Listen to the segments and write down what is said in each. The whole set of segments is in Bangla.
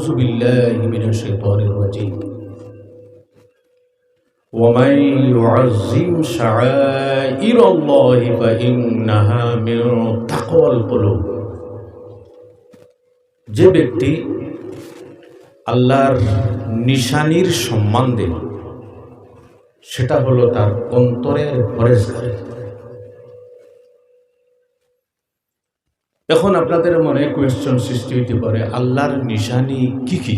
أعوذ بالله من الشيطان الرجيم ومن يعظم شعائر الله فإنها من تقوى القلوب যে ব্যক্তি আল্লাহর নিশানির সম্মান দেয় সেটা হলো তার অন্তরের পরেশগারি। এখন আপনাদের মনে কোয়েশ্চন সৃষ্টি হইতে পারে, আল্লাহর নিশানি কি কি?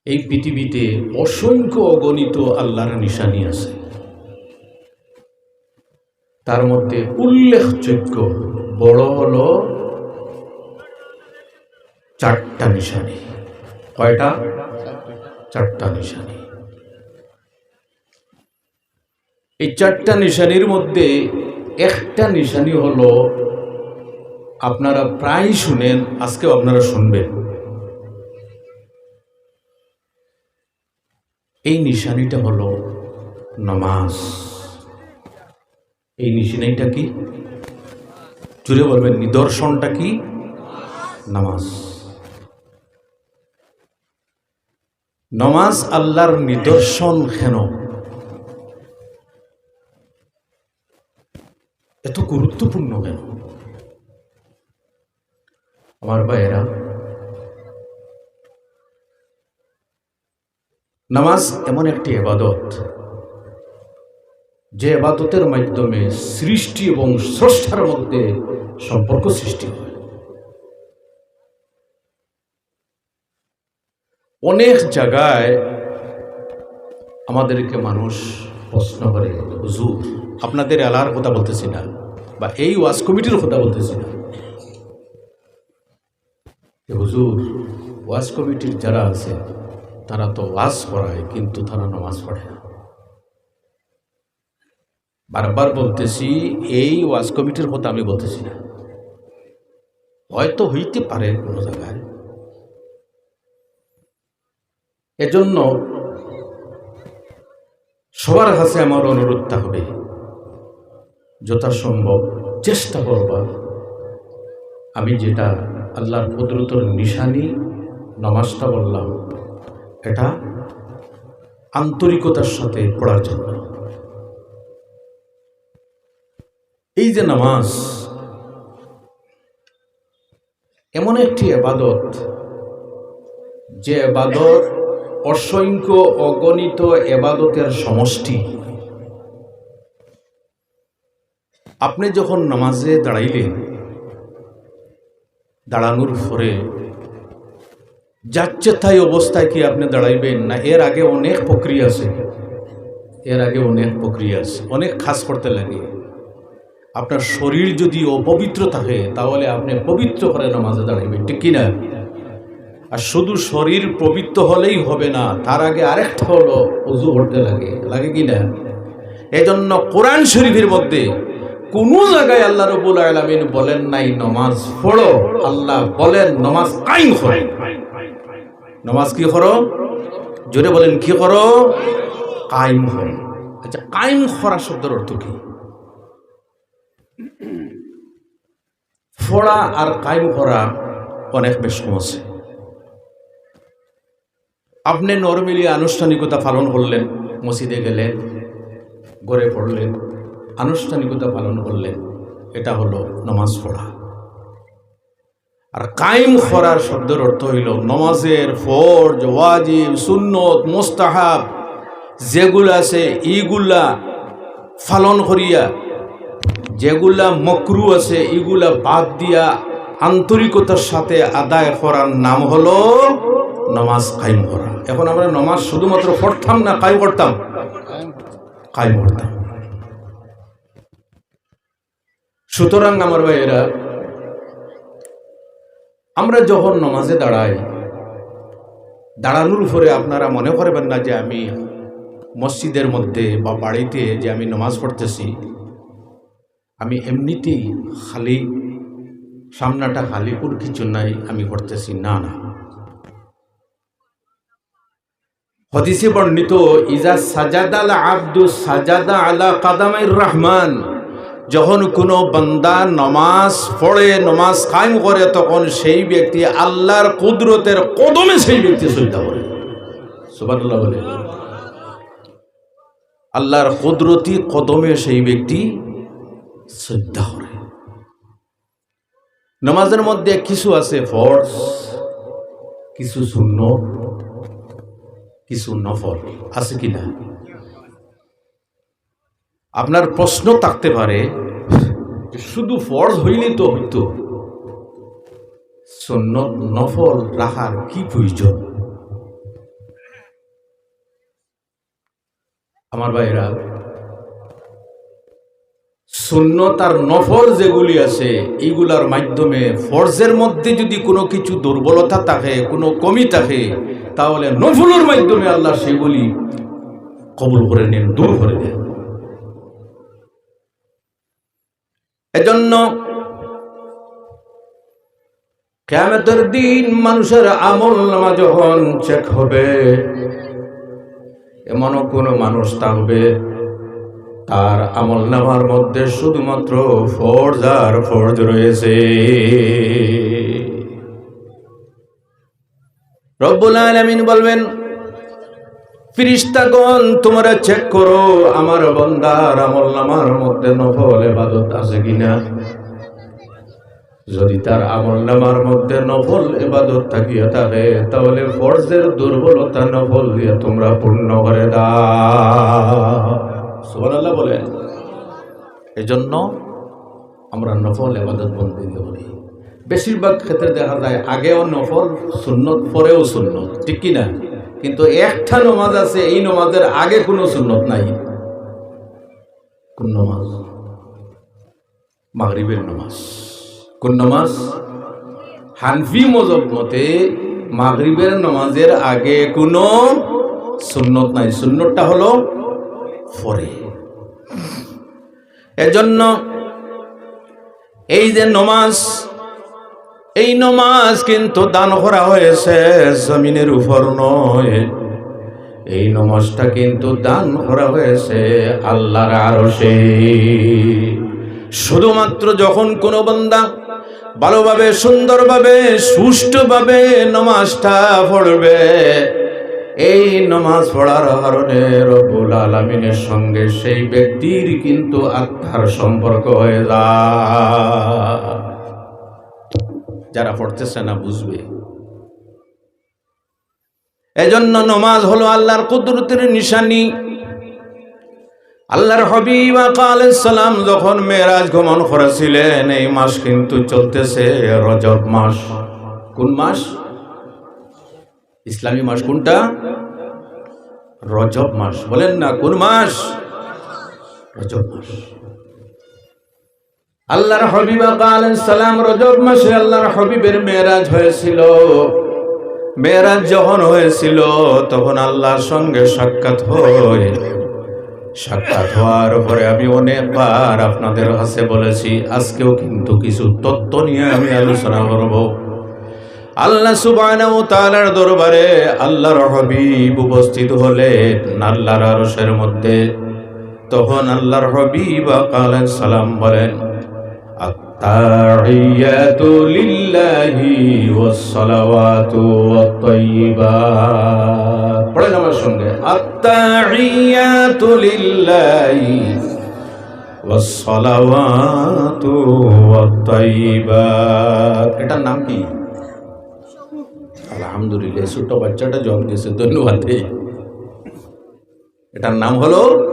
এই পৃথিবীতে অসংখ্য অগণিত আল্লাহর নিশানি আছে, তার মধ্যে উল্লেখযোগ্য বড় হলো 4টা নিশানি। কয়টা? 4টা নিশানি। এই 4টা নিশানির মধ্যে একটা নিশানি হলো, আপনারা প্রায় শুনেন, আজকেও আপনারা শুনবেন। এই নিশানিটা হলো নামাজ। এই নিশানিটা কি? জুড়ে বলবেন, নিদর্শনটা কি? নামাজ। নামাজ আল্লাহর নিদর্শন কেন? এত গুরুত্বপূর্ণ কেন? আমার ভাইয়েরা, নামাজ এমন একটি ইবাদত যে ইবাদতের মাধ্যমে সৃষ্টি এবং স্রষ্টার মধ্যে সম্পর্ক সৃষ্টি হয়। অনেক জায়গায় আমাদেরকে মানুষ প্রশ্ন করে, হুজুর, আপনাদের এলাকার কথা বলতেছি না, বা এই ওয়াজ কমিটির কথা বলতেছি না, হুজুর ওয়াজ কমিটির যারা আছে তারা তো ওয়াজ পড়ায় কিন্তু তারা নামাজ পড়ে না। বারবার বলতেছি, এই ওয়াজ কমিটির কথা আমি বলতেছি না, হয়তো হইতে পারে কোনো জায়গায়। এজন্য সবার কাছে আমার অনুরোধ থাকবে, যথাসম্ভব চেষ্টা করবা আমি যেটা আল্লাহর কুদরতের নিশানি নামাজটা বললাম, এটা আন্তরিকতার সাথে পড়ার জন্য। এই যে নামাজ এমন একটি ইবাদত, যে ইবাদত অসংখ্য অগণিত ইবাদতের সমষ্টি। আপনি যখন নামাজে দাঁড়াইলেন, দাঁড়ানোর পরে যাচ্ছে তাই অবস্থায় কি আপনি দাঁড়াইবেন না এর আগে অনেক প্রক্রিয়া আছে? এর আগে অনেক প্রক্রিয়া আছে, অনেক খাস করতে লাগে। আপনার শরীর যদি অপবিত্র থাকে তাহলে আপনি পবিত্র করে নামাজে দাঁড়াইবেন, ঠিক কিনা? আর শুধু শরীর পবিত্র হলেই হবে না, তার আগে আরেকটা হলো ওযু করতে লাগে, লাগে কিনা? এজন্য কোরআন শরীফের মধ্যে কোন জায়গায় আল্লাহ রাব্বুল আলামিন বলেন নাই নামাজ পড়ো, আল্লাহ বলেন নামাজ কায়েম করো। নামাজ কি করো? জোরে বলেন, কি করো? কায়েম করো। আচ্ছা, কায়েম করা শব্দের অর্থ কি? পড়া আর কায়েম করা অনেক বেশ কম আছে। আপনি নরমালি আনুষ্ঠানিকতা পালন করলেন, মসজিদে গেলেন, ঘরে পড়লেন, আনুষ্ঠানিকতা পালন করলেন, এটা হলো নামাজ পড়া। আর কায়েম করার শব্দের অর্থ হইল নামাজের ফরজ, ওয়াজিব, সুন্নত, মুস্তাহাব যেগুলো আছে এইগুলা পালন করিয়া, যেগুলা মাকরু আছে এগুলা বাদ দিয়া আন্তরিকতার সাথে আদায় করার নাম হলো নামাজ কায়েম করা। এখন আমরা নামাজ শুধুমাত্র পড়তাম না, কায়েম করতাম? কায়েম করতাম। সুতরাং আমার ভাইয়েরা, আমরা যখন নামাজে দাঁড়াই, দাঁড়ানোর উপরে আপনারা মনে করবেন না যে আমি মসজিদের মধ্যে বা বাড়িতে যে আমি নামাজ পড়তেছি, আমি এমনিতেই খালি সামনাটা খালি করে কিছু নাই আমি পড়তেছি, না না। হাদিসে বর্ণিত, ইজা সাজাদাল আব্দু সাজাদা আলা কাদামাইর রহমান, যখন কোনো বান্দা নামাজ পড়ে, নামাজ কায়েম করে, তখন সেই ব্যক্তি আল্লাহর কুদরতের কদমে সেই ব্যক্তি শ্রদ্ধা করে। সুবহানাল্লাহ বলে। আল্লাহর কুদরতি কদমে সেই ব্যক্তি শ্রদ্ধা করে। নামাজের মধ্যে কিছু আছে ফরজ, কিছু সুন্নত, কিছু নফল, আছে কিনা? আপনার প্রশ্ন থাকতে পারে শুধু ফরজ হইলেই তো হইতো, সুন্নত নফল রাখার কি প্রয়োজন? আমার ভাইরা, সুন্নত আর নফল যেগুলি আছে এইগুলার মাধ্যমে ফরজের মধ্যে যদি কোনো কিছু দুর্বলতা থাকে, কোনো কমি থাকে, তাহলে নফলের মাধ্যমে আল্লাহ সেগুলি কবুল করে নেন, দূর করে দেন। এজন্য কিয়ামতের দিন মানুষের আমলনামা যখন চেক হবে, এমনও কোনো মানুষ থাকবে তার আমলনামার মধ্যে শুধুমাত্র ফরজ আর ফরজ রয়েছে। রব্বুল আলামিন বলবেন, ফেরেশতাগণ তোমরা চেক করো আমার বান্দার আমলনামার মধ্যে নফল ইবাদত আছে কিনা। যদি তার আমলনামার মধ্যে নফল ইবাদত থাকিয়া থাকে, তাহলে ফরজের দুর্বলতা নফল দিয়ে তোমরা পূর্ণ করে দাও। সুবহানাল্লাহ বলেন। এজন্য আমরা নফল ইবাদত বন্দেগী করি। বেশিরভাগ ক্ষেত্রে দেখা যায় আগেও নফল সুন্নত, পরেও সুন্নত, ঠিক কি না? কিন্তু একটা নামাজ আছে, এই নামাজের আগে কোনো সুন্নত নাই। কোন নামাজ? মাগরিবের নামাজ। কোন নামাজ? হানফি মযহব মতে মাগরিবের নামাজের আগে কোনো সুন্নত নাই, সুন্নতটা হলো পরে। এজন্য এই যে নামাজ, এই নামাজ কিন্তু দান করা হয়েছে জমিনের উপর নয়, এই নামাজটা কিন্তু দান করা হয়েছে আল্লাহর আরশে। শুধুমাত্র যখন কোনো বান্দা ভালোভাবে, সুন্দরভাবে, সুষ্ঠুভাবে নামাজটা পড়বে, এই নামাজ পড়ার কারণে রব্বুল আলামিনের সঙ্গে সেই ব্যক্তির কিন্তু আত্মার সম্পর্ক হয়ে যায়। যারা পড়তেছে না বুঝবে। এজন্য নামাজ হলো আল্লাহর কুদরতের নিশানি। আল্লাহর হাবিব আলাইহিস সালাম যখন মেরাজ গমন করেছিলেন, এই মাস কিন্তু চলতেছে রজব মাস। কোন মাস? ইসলামী মাস কোনটা? রজব মাস। বলেন না কোন মাস? রজব মাস। আল্লাহর হাবিব আলাইহিস সালাম রজব মাসে আল্লাহর হাবিবের মেরাজ হয়েছিল। মেরাজ যখন হয়েছিল তখন আল্লাহর সঙ্গে সাক্ষাৎ হয়। সাক্ষাৎ হওয়ার পরে আমি অনেকবার আপনাদের কাছে বলেছি, আজকেও কিন্তু কিছু তত্ত্ব নিয়ে আমি আলোচনা করব। আল্লাহ সুবহানাহু ওয়া তাআলার দরবারে আল্লাহর হাবিব উপস্থিত হলেন আল্লাহর আরশের মধ্যে। তখন আল্লাহর হাবিব আলাইহিস সালাম বলেন, আত-তাহিয়াতু লিল্লাহি ওয়াস সালাওয়াতু ওয়াত তাইয়্যিবাত। পড়েন আমার সঙ্গে, আত-তাহিয়াতু লিল্লাহি ওয়াস সালাওয়াতু ওয়াত তাইয়্যিবাত। এটার নাম কি? আলহামদুলিল্লাহ, ছোট বাচ্চাটা জন্ম দিয়েছে, ধন্যবাদ। এটার নাম হলো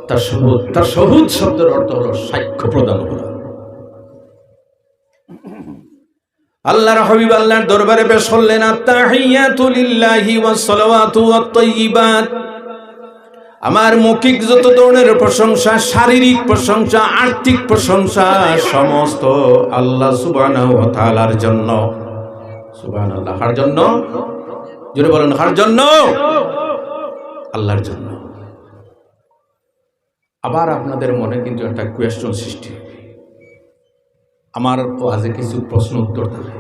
তাশহুদ। তাশহুদ শব্দের অর্থ হলো সাক্ষ্য প্রদান করা। আল্লাহর হাবিব আল্লাহর দরবারে পেশ করলেন, আত-তাহিয়াতু লিল্লাহি ওয়াস সালাওয়াতু ওয়াত তাইয়্যিবাত। আমার মৌখিক যত ধরনের প্রশংসা, শারীরিক প্রশংসা, আর্থিক প্রশংসা, সমস্ত আল্লাহ সুবহানাহু ওয়া তাআলার জন্য। সুবহানাল্লাহ। কার জন্য? জোরে বলেন, কার জন্য? আল্লাহর জন্য। আবার আপনাদের মনে কিন্তু একটা কোয়েশ্চন সৃষ্টি হবে। আমার ওয়াজে কিছু প্রশ্ন উত্তর থাকে।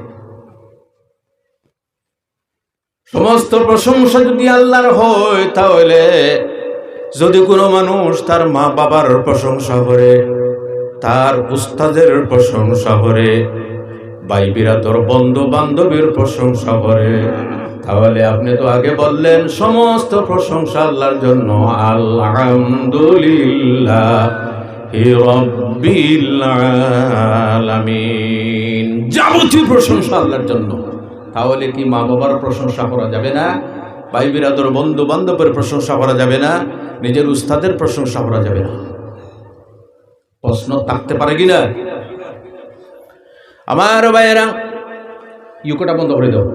সমস্ত প্রশংসা যদি আল্লাহর হয়, তাহলে যদি কোনো মানুষ তার মা বাবার প্রশংসা করে, তার উস্তাদের প্রশংসা করে, ভাই বিরাদর বন্ধু বান্ধবের প্রশংসা করে, তাহলে আপনি তো আগে বললেন সমস্ত প্রশংসা আল্লাহর জন্য, আলহামদুলিল্লাহি রাব্বিল আলামিন, যাবতীয় প্রশংসা আল্লাহর জন্য। তাহলে কি মা বাবার প্রশংসা করা যাবে না? ভাই বিরাদর বন্ধু বান্ধবের প্রশংসা করা যাবে না? নিজের উস্তাদের প্রশংসা করা যাবে না? প্রশ্ন থাকতে পারে কিনা? আমার ভাইয়েরা, ইউকোটা বন্ধ করে দাও,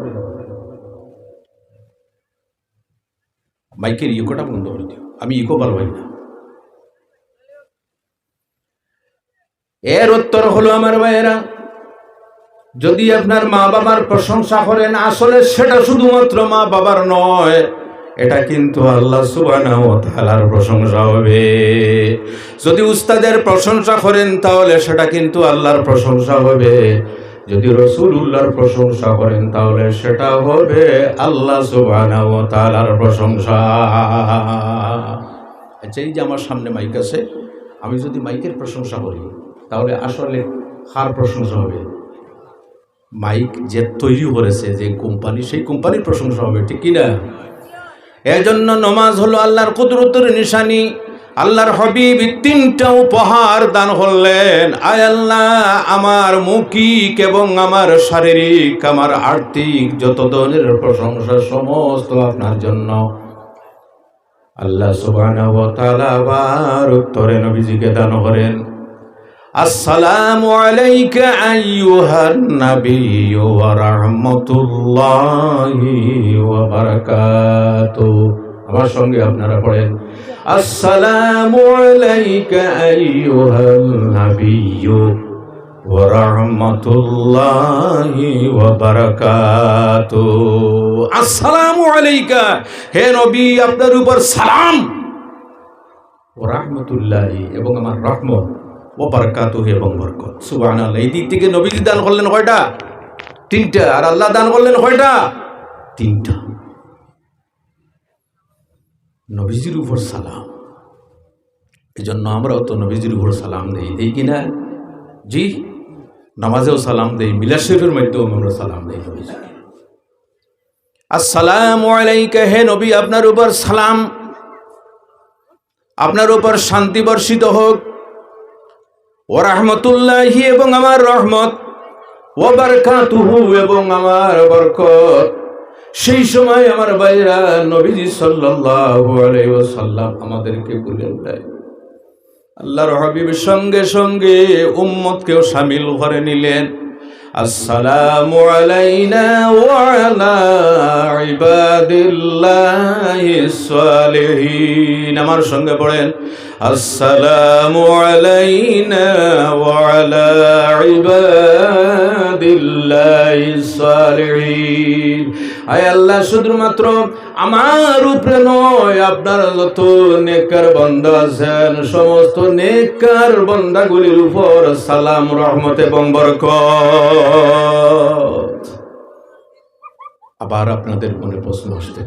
মাইকের ইকোটা বন্ধ করে দিও, আমি ইকো পারবাই না। এর উত্তর হলো আমার ভাইয়েরা, যদি আপনার মা বাবার প্রশংসা করেন, আসলে সেটা শুধুমাত্র মা বাবার নয়, এটা কিন্তু আল্লাহ সুবহানাহু ওয়া তাআলার প্রশংসা হবে। যদি উস্তাদের প্রশংসা করেন তাহলে সেটা কিন্তু আল্লাহর প্রশংসা হবে। যদি রাসূলুল্লাহর প্রশংসা করেন তাহলে সেটা হবে আল্লাহ সুবহানাহু ওয়া তাআলার প্রশংসা। আচ্ছা, এই যে আমার সামনে মাইক আছে, আমি যদি মাইকের প্রশংসা করি তাহলে আসলে কার প্রশংসা হবে? মাইক যে তৈরি করেছে যে কোম্পানি, সেই কোম্পানির প্রশংসা হবে, ঠিক কিনা? এজন্য নামাজ হলো আল্লাহর কুদরতের নিশানি। আল্লাহর হাবিব তিনটা উপহার দান করলেন, আয় আল্লাহ, আমার মৌখিক এবং আমার শারীরিক, আমার আর্থিক যত ধরনের প্রশংসা সমস্ত আপনার জন্য। আল্লাহ সুবহানাহু ওয়া তাআলা আবার উত্তরে নবীজিকে দান করেন, আসসালামু আলাইকা আইয়ুহান নাবিয়্যু ওয়া রাহমাতুল্লাহি ওয়া বারাকাতুহু। আমার সঙ্গে আপনারা পড়েন, আসসালামু আলাইকা আইয়ুহান নাবিয়্যু ওয়া রাহমাতুল্লাহি ওয়া বারাকাতুহু। আসসালামু আলাইকা, হে নবী, আপনার উপর সালাম, ওয়া রাহমাতুল্লাহি, এবং আমার রহমত, ও বারাকাতুহু, এবং বরকত। সুবহানাল্লাহ। এই দিক থেকে নবীজি দান করলেন কয়টা? তিনটা। আর আল্লাহ দান করলেন কয়টা? তিনটা। নবীজির উপর সালাম, এই জন্য আমরাও তো নবীজির উপর সালাম দেই, দেই কিনা? জি, নামাজেও সালাম দেই, মিলাদ শরীফের মধ্যেও আমরা সালাম দেই নবীজি। আসসালামু আলাইকা, হে নবী, আপনার উপর সালাম, আপনার উপর শান্তি বর্ষিত হোক, ও রাহমাতুল্লাহি, এবং আমার রহমত, ও বারাকাতুহু, এবং আমার বরকত। সেই সময় আমার ভাইরা, নবীজি সাল্লাল্লাহু আলাইহি ওয়াসাল্লাম আমাদেরকে বলেন দেয়, আল্লাহর হাবিবের সঙ্গে সঙ্গে উম্মতকেও শামিল করে নিলেন। আসসালামু আলাইনা ওয়া আলা ইবাদিল্লাহিস সালিহিন। আমার সঙ্গে পড়েন, আসসালামু আলাইনা ওয়া আলা ইবাদিল্লাহিস সালিহিন। আয় আল্লাহ, শুধুমাত্র আমার উপরে নয়, আপনারা যত নেককার বান্দা আছেন সমস্ত নেককার বান্দাগুলির উপর সালাম, রহমত এবং বরকত। আবার আপনাদের মনে প্রশ্ন আসতে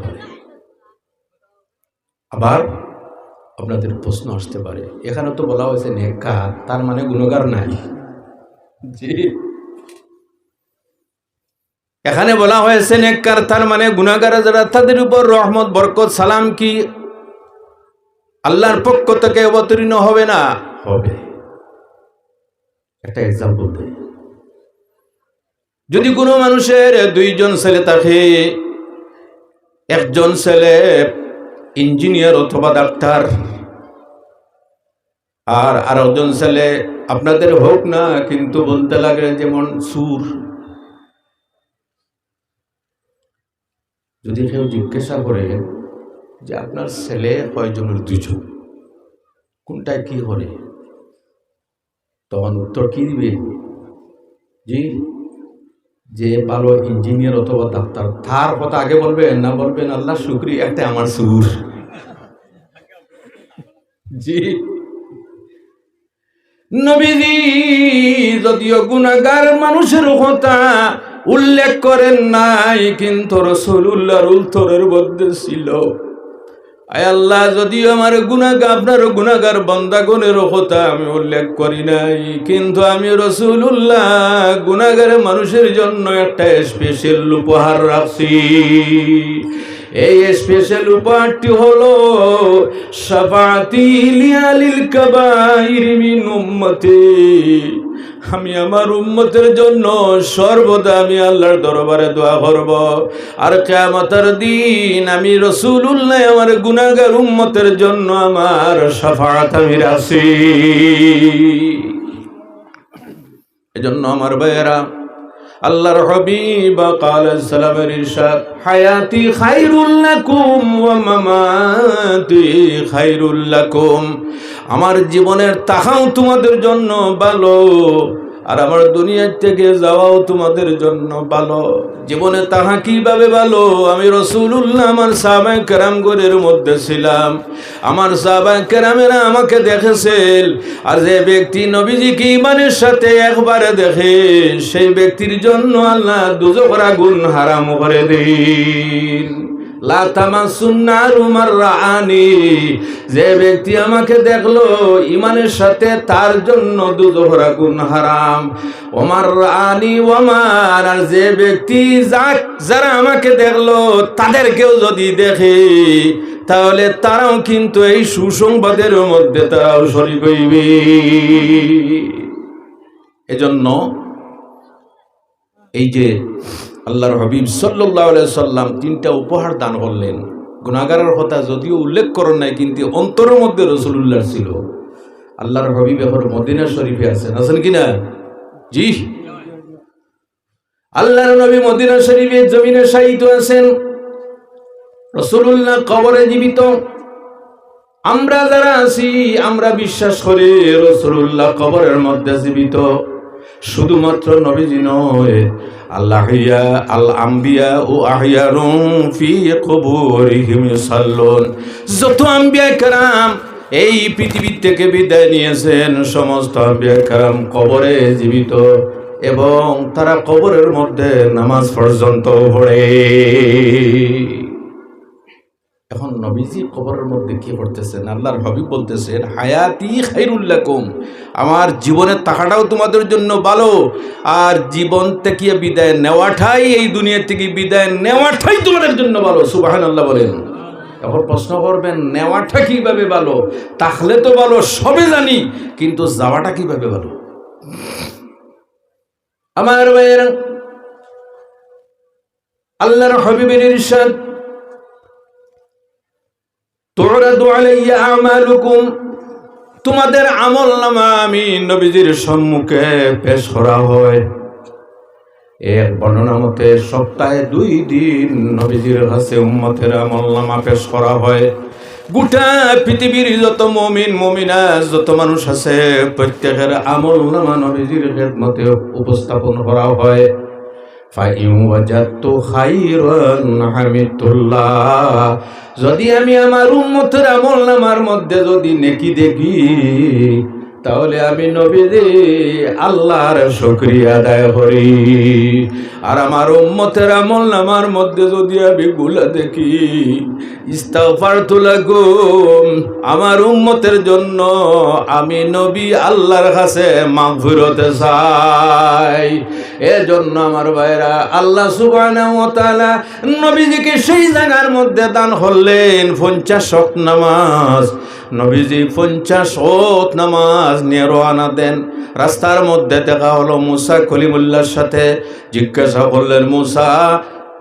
পারে, এখানে তো বলা হয়েছে নেককার, তার মানে গুনাহগার নাই। জি, এখানে বলা হয়েছে নেককার, তার মানে গুনাহগার যারা, তাদের উপর রহমত, বরকত, সালাম কি আল্লাহর পক্ষ থেকে অবতীর্ণ হবে না? হবে। একটা এক্সাম্পল দেই, যদি কোনো মানুষের দুইজন ছেলে থাকে, একজন ছেলে ইঞ্জিনিয়ার অথবা ডাক্তার, আর আরেকজন ছেলে আপনাদের হোক না কিন্তু বলতে লাগে যেমন সুর। যদি কেউ জিজ্ঞাসা করে যে আপনার ছেলে কয়জনের? দুজন। কোনটায় কি করে? তখন উত্তর কি দিবে? জি, যে ভালো ইঞ্জিনিয়ার অথবা ডাক্তার, তার কথা আগে বলবেন না, বলবেন আল্লাহ শুকরিয়া, একটা আমার সুর। জি, নবীজি যদিও গুনাহগার মানুষের কথা উল্লেখ করেন নাই, কিন্তু রাসূলুল্লাহর উত্তরের মধ্যে ছিল, আয় আল্লাহ, যদিও আমার গুনাহগার, আপনার গুনাহগার বান্দাগণের কথা আমি উল্লেখ করি নাই, কিন্তু আমি রাসূলুল্লাহ গুনাহগার মানুষের জন্য একটা স্পেশাল উপহার রাখছি। এই স্পেশাল উপহারটি হলো শাফাআতি লিআলিল কাবাইর মিন উম্মতি। আমি আমার উম্মতের জন্য সর্বদা আমি আল্লাহর দরবারে দোয়া করব, আর কিয়ামতের দিন আমি রাসূলুল্লাহ আমার গুনাহগার উম্মতের জন্য আমার শাফাআত আমি রাখছি। এজন্য আমার ভাইয়েরা, আল্লাহর হাবিব আলাইহিস সালামের ইরশাদ, হায়াতি খায়রুল লাকুম ওয়া মামাতি খায়রুল লাকুম। আমার জীবনের তাহাও তোমাদের জন্য ভালো, আর আমার দুনিয়া থেকে যাওয়াও তোমাদের জন্য ভালো। জীবনে তাহা কিভাবে ভালো? আমি রাসূলুল্লাহ আমার সাহাবায়ে কেরামগণের মধ্যে ছিলাম, আমার সাহাবায়ে কেরামেরা আমাকে দেখেছেন, আর যে ব্যক্তি নবীজিকে ঈমানের সাথে একবারে দেখে সেই ব্যক্তির জন্য আল্লাহ দুজখের আগুন হারাম করে দেন। লা তামাসুন নারু মাররাআনি, যে ব্যক্তি আমাকে দেখলো ঈমানের সাথে তার জন্য দুজখের আগুন হারাম। ওমার রাআনি ওমান, আর যে ব্যক্তি যারা আমাকে দেখলো তাদেরকেও যদি দেখে তাহলে তারাও কিন্তু এই সুসংবাদের মধ্যে তারাও শরীক হইবে। এজন্য এই যে আল্লাহর হাবিব সাল্লাল্লাহু আলাইহি সাল্লাম তিনটা উপহার দান করলেন, গুনাহগারের কথা যদিও উল্লেখ করেন নাই, কিন্তু অন্তরের মধ্যে রাসূলুল্লাহ ছিল। আল্লাহর হাবিব এখন মদিনা শরীফে আছেন কিনা? জি, আল্লাহর নবী মদিনা শরীফের জমিনে শায়িত আছেন, রাসূলুল্লাহ কবরে জীবিত। আমরা যারা আছি আমরা বিশ্বাস করি রাসূলুল্লাহ কবরের মধ্যে জীবিত। শুধুমাত্র নবীজি নয়, আল্লাহিয়া আল আম্বিয়া ও আহিয়ারুম ফি কুবুরিহিম ইউসাল্লুন। যত আম্বিয়া কেরাম এই পৃথিবী থেকে বিদায় নিয়েছেন, সমস্ত আম্বিয়া কেরাম কবরে জীবিত, এবং তারা কবরের মধ্যে নামাজ পর্যন্ত পড়ে। এখন নবীজি কবরের মধ্যে কি করতেছেন? আল্লাহর হাবিব বলতেছেন, হায়াতি খায়রুল লাকুম, আমার জীবনের তাকাটাও তোমাদের জন্য ভালো, আর জীবন থেকে বিদায় নেওয়াটাই, এই দুনিয়া থেকে বিদায় নেওয়াটাই তোমাদের জন্য ভালো। সুবহানাল্লাহ বলেন। এখন প্রশ্ন করবেন, নেওয়াটা কিভাবে ভালো? তাহলে তো ভালো সবে জানি, কিন্তু যাওয়াটা কিভাবে ভালো? আমার ভাইয়েরা, আল্লাহর হাবিবের ইরশাদ, তুরাদু আলাইয়া আমালুকুম, তোমাদের আমলনামা আমি নবীজির সম্মুখে পেশ করা হয়। এক বর্ণনা মতে সপ্তাহে 2 দিন নবীজির কাছে উম্মতের আমলনামা পেশ করা হয়। গোটা পৃথিবীর যত মুমিন মুমিনা যত মানুষ আছে প্রত্যেকের আমলনামা নবীজির খেদমতে উপস্থাপন করা হয়। যদি আমি আমার উম্মতের আমলনামার মধ্যে যদি নেকি দেখি, তাহলে আমি নবীজি আল্লাহর শুকরিয়া আদায় করি। আর আমার উম্মতের আমলনামার মধ্যে যদি আমি গুলা দেখি, ইস্তাগফারতু লাকুম, আমার উম্মতের জন্য আমি নবী আল্লাহর কাছে মাগফিরত চাই। এর জন্য আমার ভাইরা, আল্লাহ সুবহানাহু ওয়া তাআলা নবীজিকে সেই জায়গার মধ্যে দান করলেন 50 ওয়াক্ত নামাজ। নবীজি 50 ওয়াক্ত নামাজ নিয়ে রওনা দেন। রাস্তার মধ্যে দেখা হলো মুসা কলিমুল্লাহর সাথে। জিজ্ঞাসা করলেন, মুসা,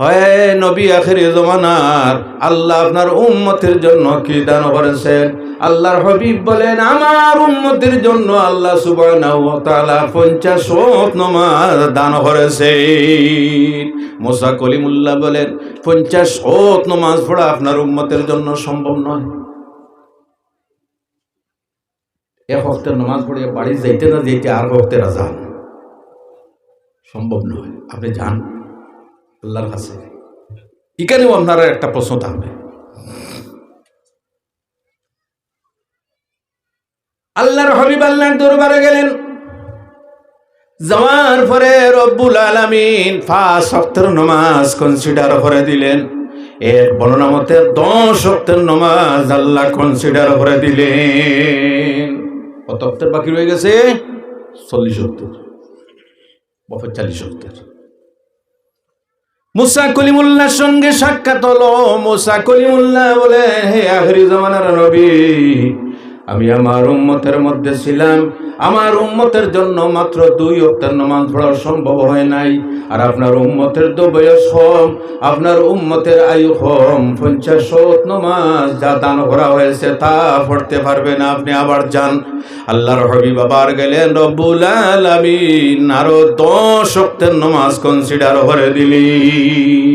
হয় নবী আখিরি জমানার, আল্লাহ আপনার উম্মতের জন্য কি দান করেছেন? আল্লাহর হাবিব বলেন, আমার উম্মতের জন্য আল্লাহ সুবহানাহু ওয়া তাআলা 50 ওয়াক্ত নামাজ দান করেছেন। মুসা কলিমুল্লাহ বলেন, 50 ওয়াক্ত নামাজ পড়া আপনার উম্মতের জন্য সম্ভব নয়। এক ওয়াক্তের নামাজ পড়ে বাড়ি যাইতে না যাইতে আর ওয়াক্তের আযান সম্ভব নয়। আপনি যান আল্লাহর কাছে। এখানেও আপনারা একটা প্রশ্ন থাকবে, আল্লাহর হাবিব আল্লাহর দরবারে গেলেন, যাওয়ার পরে রব্বুল আলামিন 5 ওয়াক্তের নামাজ কনসিডার করে দিলেন। এক বর্ণনা মতে 10 ওয়াক্তের নামাজ আল্লাহ কনসিডার করে দিলেন। কত ওয়াক্তের বাকি রয়ে গেছে? 40 ওয়াক্তের, 40 ওয়াক্তের। মুসা কলিমুল্লাহর সঙ্গে সাক্ষাৎ হলো। মুসা কলিমুল্লাহ বলে, হে আখিরি জামানার নবী, আমি আমার উম্মতের মধ্যে ছিলাম, আমার উম্মতের জন্য মাত্র 2 ওয়াক্তের নামাজ পড়া সম্ভব হয় নাই। আর আপনার উম্মতের তো বয়স কম, আপনার উম্মতের আয়ু কম, 50 ওয়াক্ত নামাজ যা দান করা হয়েছে তা পড়তে পারবে না, আপনি আবার যান। আল্লাহর হাবিব আবার গেলেন, রব্বুল আলামিন আরো 10 ওয়াক্তের নামাজ কনসিডার করে দিলি।